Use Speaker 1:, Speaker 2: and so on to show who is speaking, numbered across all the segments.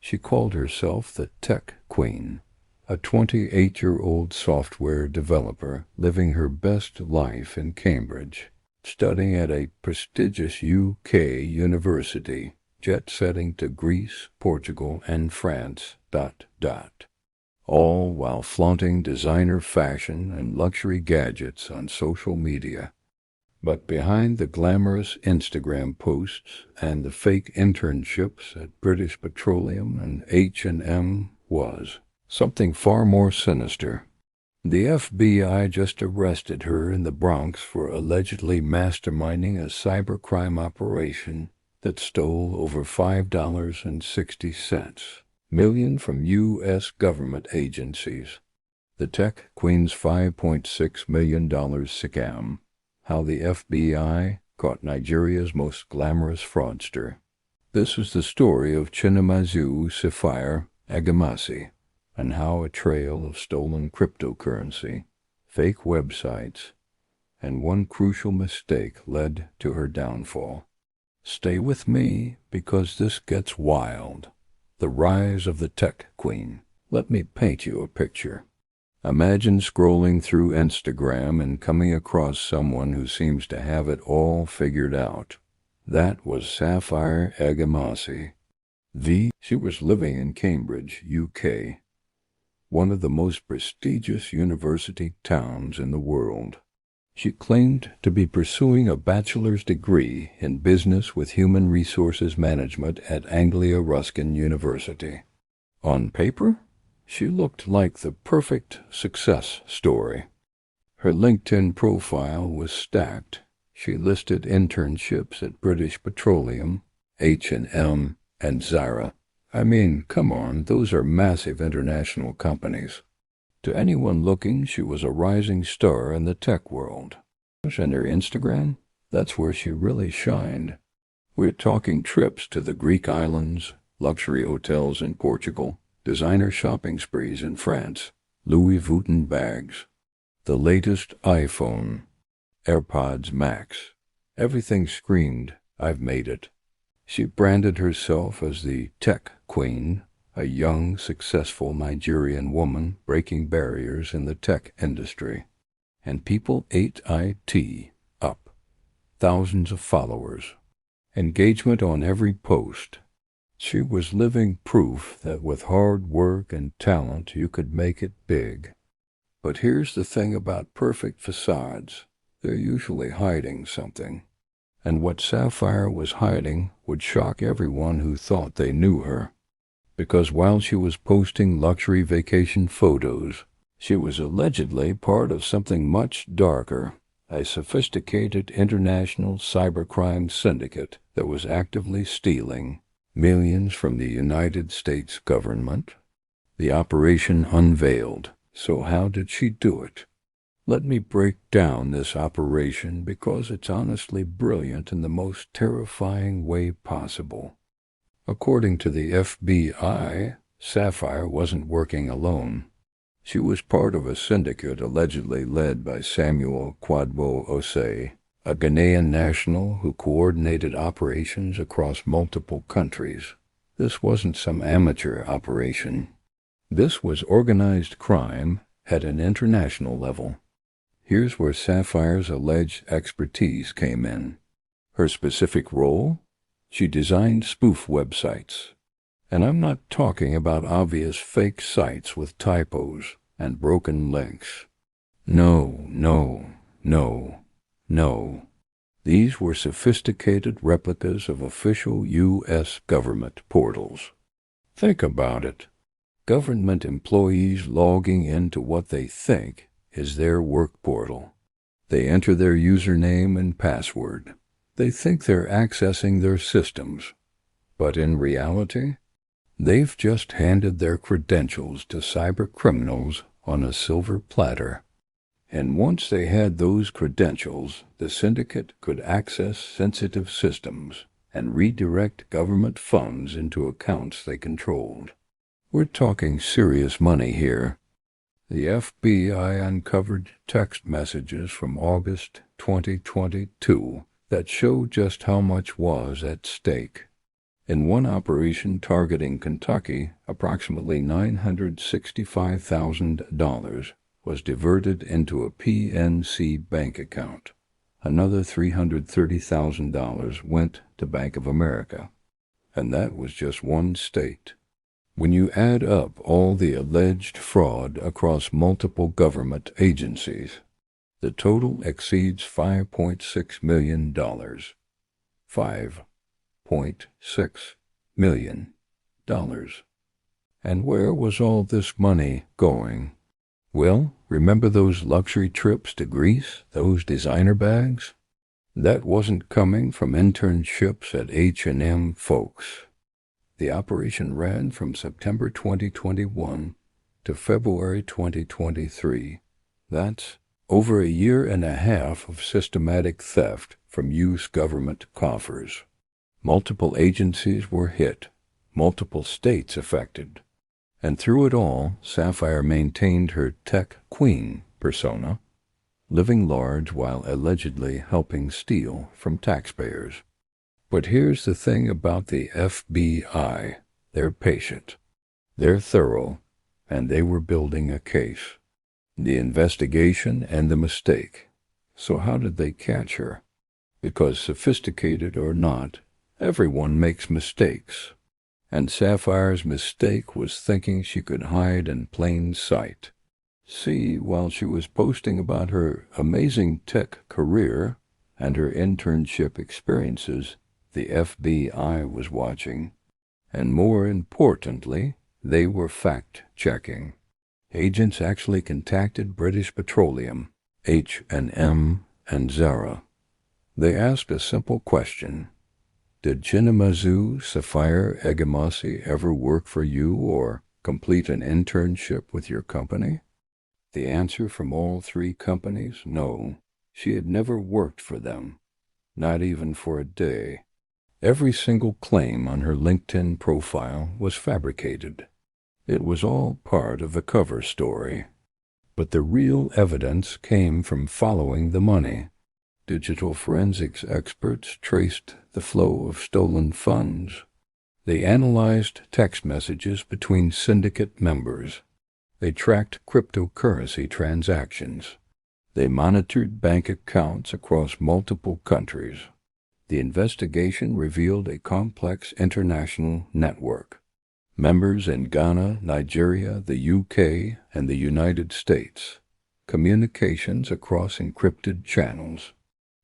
Speaker 1: She called herself the Tech Queen, a 28-year-old software developer living her best life in Cambridge, studying at a prestigious UK university, jet-setting to Greece, Portugal, and France, ... all while flaunting designer fashion and luxury gadgets on social media. But behind the glamorous Instagram posts and the fake internships at British Petroleum and H&M was something far more sinister. The FBI just arrested her in the Bronx for allegedly masterminding a cybercrime operation that stole over $5.60 million from U.S. government agencies. The Tech Queen's $5.6 million scam. How the FBI caught Nigeria's most glamorous fraudster. This is the story of Chinemezie Sapphire Egemasi, and how a trail of stolen cryptocurrency, fake websites, and one crucial mistake led to her downfall. Stay with me, because this gets wild. The rise of the Tech Queen. Let me paint you a picture. Imagine scrolling through Instagram and coming across someone who seems to have it all figured out. That was Sapphire Egemasi. She was living in Cambridge, UK, one of the most prestigious university towns in the world. She claimed to be pursuing a bachelor's degree in business with human resources management at Anglia Ruskin University. On paper, she looked like the perfect success story. Her LinkedIn profile was stacked. She listed internships at British Petroleum, H&M, and Zara. I mean, come on, those are massive international companies. To anyone looking, she was a rising star in the tech world. And her Instagram? That's where she really shined. We're talking trips to the Greek islands, luxury hotels in Portugal, designer shopping sprees in France, Louis Vuitton bags, the latest iPhone, AirPods Max. Everything screamed, "I've made it." She branded herself as the Tech Queen, a young, successful Nigerian woman breaking barriers in the tech industry. And people ate it up. Thousands of followers. Engagement on every post. She was living proof that with hard work and talent you could make it big. But here's the thing about perfect facades. They're usually hiding something. And what Sapphire was hiding would shock everyone who thought they knew her. Because while she was posting luxury vacation photos, she was allegedly part of something much darker, a sophisticated international cybercrime syndicate that was actively stealing millions from the United States government. The operation unveiled. So how did she do it? Let me break down this operation because it's honestly brilliant in the most terrifying way possible. According to the FBI, Sapphire wasn't working alone. She was part of a syndicate allegedly led by Samuel Kwadwo Osei, a Ghanaian national who coordinated operations across multiple countries. This wasn't some amateur operation. This was organized crime at an international level. Here's where Sapphire's alleged expertise came in. Her specific role? She designed spoof websites. And I'm not talking about obvious fake sites with typos and broken links. No. These were sophisticated replicas of official U.S. government portals. Think about it. Government employees logging into what they think is their work portal. They enter their username and password. They think they're accessing their systems. But in reality, they've just handed their credentials to cyber criminals on a silver platter. And once they had those credentials, the syndicate could access sensitive systems and redirect government funds into accounts they controlled. We're talking serious money here. The FBI uncovered text messages from August 2022 that showed just how much was at stake. In one operation targeting Kentucky, approximately $965,000 was diverted into a PNC bank account. Another $330,000 went to Bank of America. And that was just one state. When you add up all the alleged fraud across multiple government agencies, the total exceeds $5.6 million. $5.6 million. And where was all this money going? Well, remember those luxury trips to Greece, those designer bags? That wasn't coming from internships at H&M, folks. The operation ran from September 2021 to February 2023. That's over a year and a half of systematic theft from U.S. government coffers. Multiple agencies were hit, multiple states affected. And through it all, Sapphire maintained her tech queen persona, living large while allegedly helping steal from taxpayers. But here's the thing about the FBI. They're patient, they're thorough, and they were building a case. The investigation and the mistake. So how did they catch her? Because sophisticated or not, everyone makes mistakes. And Sapphire's mistake was thinking she could hide in plain sight. See, while she was posting about her amazing tech career and her internship experiences, the FBI was watching. And more importantly, they were fact-checking. Agents actually contacted British Petroleum, H&M, and Zara. They asked a simple question. Did Chinamazu Sapphire Egemasi ever work for you or complete an internship with your company? The answer from all three companies, no. She had never worked for them, not even for a day. Every single claim on her LinkedIn profile was fabricated. It was all part of the cover story. But the real evidence came from following the money. Digital forensics experts traced the flow of stolen funds. They analyzed text messages between syndicate members. They tracked cryptocurrency transactions. They monitored bank accounts across multiple countries. The investigation revealed a complex international network. Members in Ghana, Nigeria, the UK, and the United States. Communications across encrypted channels.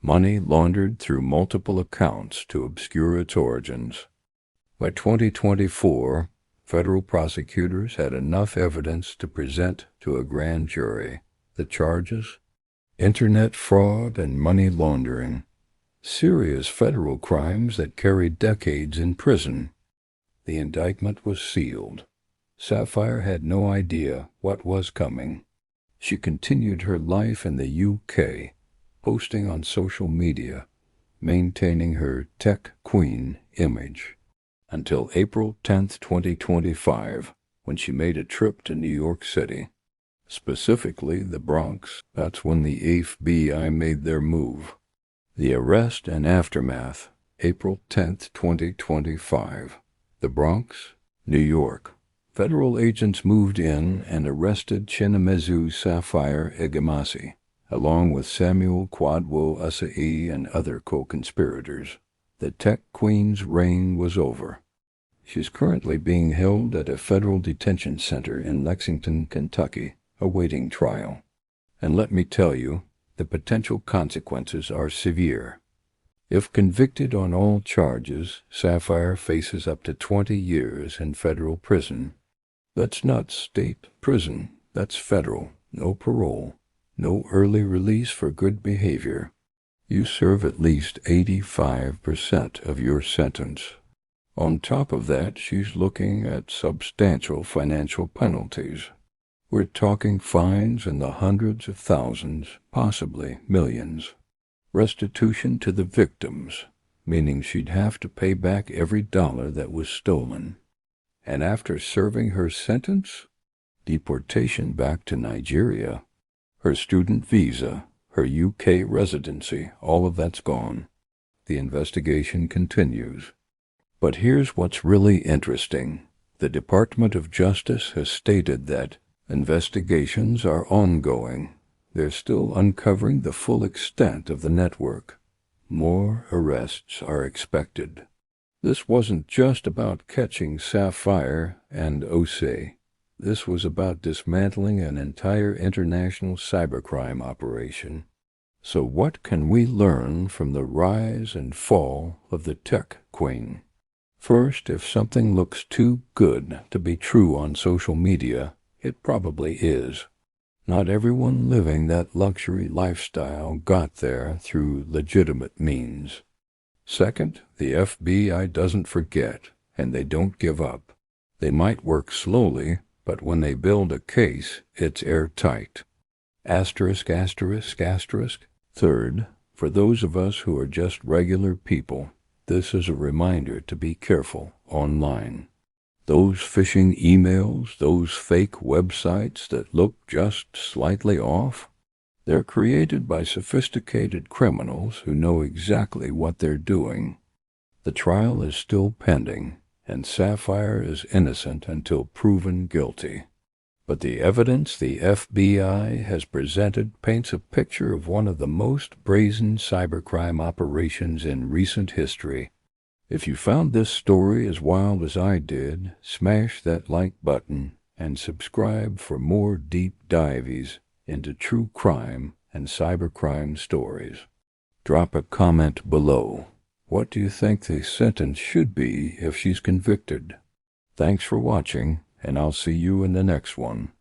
Speaker 1: Money laundered through multiple accounts to obscure its origins. By 2024, federal prosecutors had enough evidence to present to a grand jury. The charges? Internet fraud and money laundering. Serious federal crimes that carried decades in prison. The indictment was sealed. Sapphire had no idea what was coming. She continued her life in the UK, posting on social media, maintaining her tech queen image, until April 10, 2025, when she made a trip to New York City. Specifically, the Bronx. That's when the FBI made their move. The arrest and aftermath, April 10, 2025. The Bronx, New York. Federal agents moved in and arrested Chinamazu Sapphire Egemasi, along with Samuel Kwadwo Asai and other co-conspirators. The tech queen's reign was over. She's currently being held at a federal detention center in Lexington, Kentucky, awaiting trial. And let me tell you, the potential consequences are severe. If convicted on all charges, Sapphire faces up to 20 years in federal prison. That's not state prison, that's federal. No parole, no early release for good behavior. You serve at least 85% of your sentence. On top of that, she's looking at substantial financial penalties. We're talking fines in the hundreds of thousands, possibly millions. Restitution to the victims, meaning she'd have to pay back every dollar that was stolen. And after serving her sentence, deportation back to Nigeria. Her student visa, her UK residency, all of that's gone. The investigation continues. But here's what's really interesting. The Department of Justice has stated that investigations are ongoing. They're still uncovering the full extent of the network. More arrests are expected. This wasn't just about catching Sapphire and Osei. This was about dismantling an entire international cybercrime operation. So what can we learn from the rise and fall of the tech queen? First, if something looks too good to be true on social media, it probably is. Not everyone living that luxury lifestyle got there through legitimate means. Second, the FBI doesn't forget, and they don't give up. They might work slowly, but when they build a case, it's airtight. Asterisk, asterisk, asterisk. Third, for those of us who are just regular people, this is a reminder to be careful online. Those phishing emails, those fake websites that look just slightly off, they're created by sophisticated criminals who know exactly what they're doing. The trial is still pending, and Sapphire is innocent until proven guilty. But the evidence the FBI has presented paints a picture of one of the most brazen cybercrime operations in recent history. If you found this story as wild as I did, smash that like button and subscribe for more deep dives into true crime and cybercrime stories. Drop a comment below. What do you think the sentence should be if she's convicted? Thanks for watching, and I'll see you in the next one.